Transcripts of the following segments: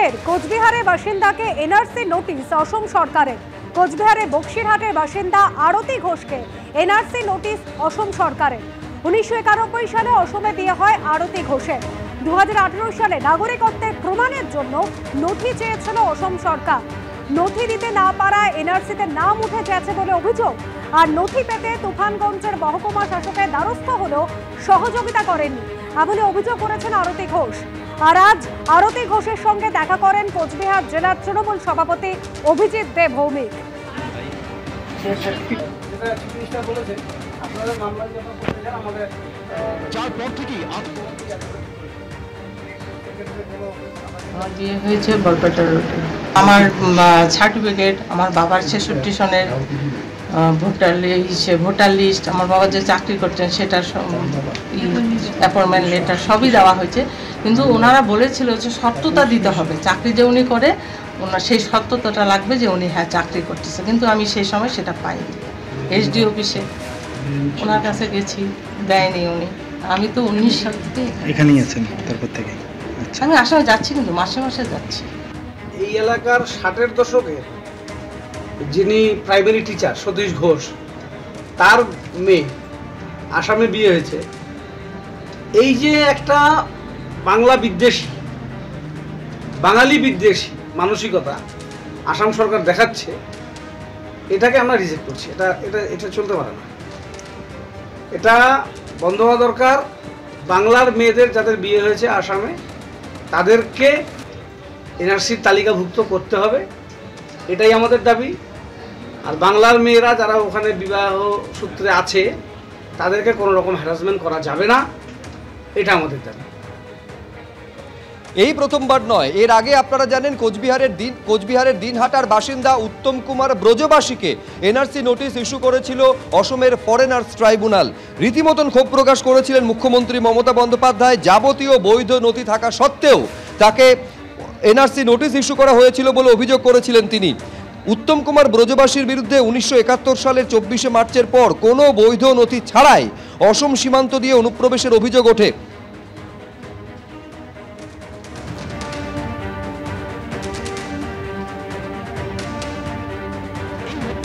ফের কোচবিহারের বাসিন্দাকে NRC notice অসম সরকারের। কোচবিহারের বক্সিরহাটের বাসিন্দা আরতি ঘোষকে এনআরসি নোটিশ অসম সরকারের। 1991 সালে অসমে বিয়ে হয় আরতি ঘোষের। 2018 সালে নাগরিকত্বের প্রমাণের জন্য নথি চেয়েছিল অসম সরকার। নথি দিতে না পারায় এনআরসিতে নাম উঠে গেছে বলে অভিযোগ। আর নথি পেতে তুফানগঞ্জের মহকুমা শাসকের দ্বারস্থ হলেও সহযোগিতা করেননি এমন অভিযোগ করেছেন আরতি ঘোষ। আর আজ আরতি ঘোষের সঙ্গে দেখা করেন কোচবিহার জেলার তৃণমূল সভাপতি অভিজিৎ দে ভৌমিক। আমার বিয়ে হয়েছে বরপেটা রোডে। আমার সার্টিফিকেট, আমার বাবার 66 সনের ভোটার লিস্ট, আমার বাবা যে চাকরি করতেন সেটার অ্যাপয়েন্টমেন্ট লেটার সবই দেওয়া হয়েছে। কিন্তু ওনারা বলেছিল যে সত্যতা দিতে হবে, চাকরি যে উনি করে ওনার সেই সত্যতাটা লাগবে যে উনি হ্যাঁ চাকরি করতেছে। কিন্তু আমি সেই সময় সেটা পাইনি। এসডি অফিসে ওনার কাছে গেছি, দেয়নি উনি। আমি তো 19 সাল থেকে এখানেই আছেন, তারপর থেকে আমি আসামে যাচ্ছি, কিন্তু মাসে মাসে যাচ্ছি। এই এলাকার 60-এর দশকের যিনি প্রাইমারি টিচার সতীশ ঘোষ, তার মেয়ে আসামে বিয়ে হয়েছে। এই যে একটা বাংলা বিদ্বেষী, বাঙালি বিদ্বেষী মানসিকতা আসাম সরকার দেখাচ্ছে, এটাকে আমরা রিজেক্ট করছি। এটা চলতে পারে না, এটা বন্ধ হওয়া দরকার। বাংলার মেয়েদের যাদের বিয়ে হয়েছে আসামে, তাদেরকে এনআরসির তালিকাভুক্ত করতে হবে, এটাই আমাদের দাবি। আর বাংলার মেয়েরা যারা ওখানে বিবাহ সূত্রে আছে, তাদেরকে কোনো রকম হ্যারাসমেন্ট করা যাবে না, এটা আমাদের দাবি। এই প্রথমবার নয়, এর আগে আপনারা জানেন কোচবিহারের দিনহাটার বাসিন্দা Uttam Kumar ব্রজবাসীকে NRC notice issue করেছিল অসমের ফরেনার্স ট্রাইব্যুনাল। রীতিমতন ক্ষোভ প্রকাশ করেছিলেন মুখ্যমন্ত্রী মমতা বন্দ্যোপাধ্যায়। যাবতীয় বৈধ নথি থাকা সত্ত্বেও তাকে এনআরসি নোটিশ ইস্যু করা হয়েছিল বলে অভিযোগ করেছিলেন তিনি। উত্তম কুমার ব্রজবাসীর বিরুদ্ধে 1971 সালের 24শে মার্চের পর কোনো বৈধ নথি ছাড়াই অসম সীমান্ত দিয়ে অনুপ্রবেশের অভিযোগ ওঠে।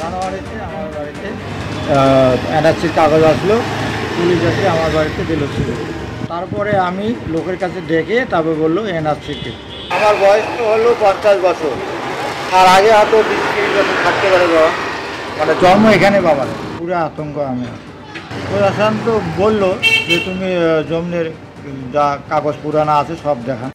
জানুয়ারিতে আমার বাড়িতে এনআরসির কাগজ আসলো, পুলিশ এসে আমার বাড়িতে দিল ছিল। তারপরে আমি লোকের কাছে ডেকে তারপরে বললো এনআরসিকে। আমার বয়স তো হলো 50 বছর, আর আগে হয়তো 20-30 বছর থাকতে পারে বাবা, মানে জন্ম এখানে বাবার। পুরো আতঙ্ক আমি। প্রশাসন তো বললো যে তুমি জমির যা কাগজ পুরানো আছে সব দেখান।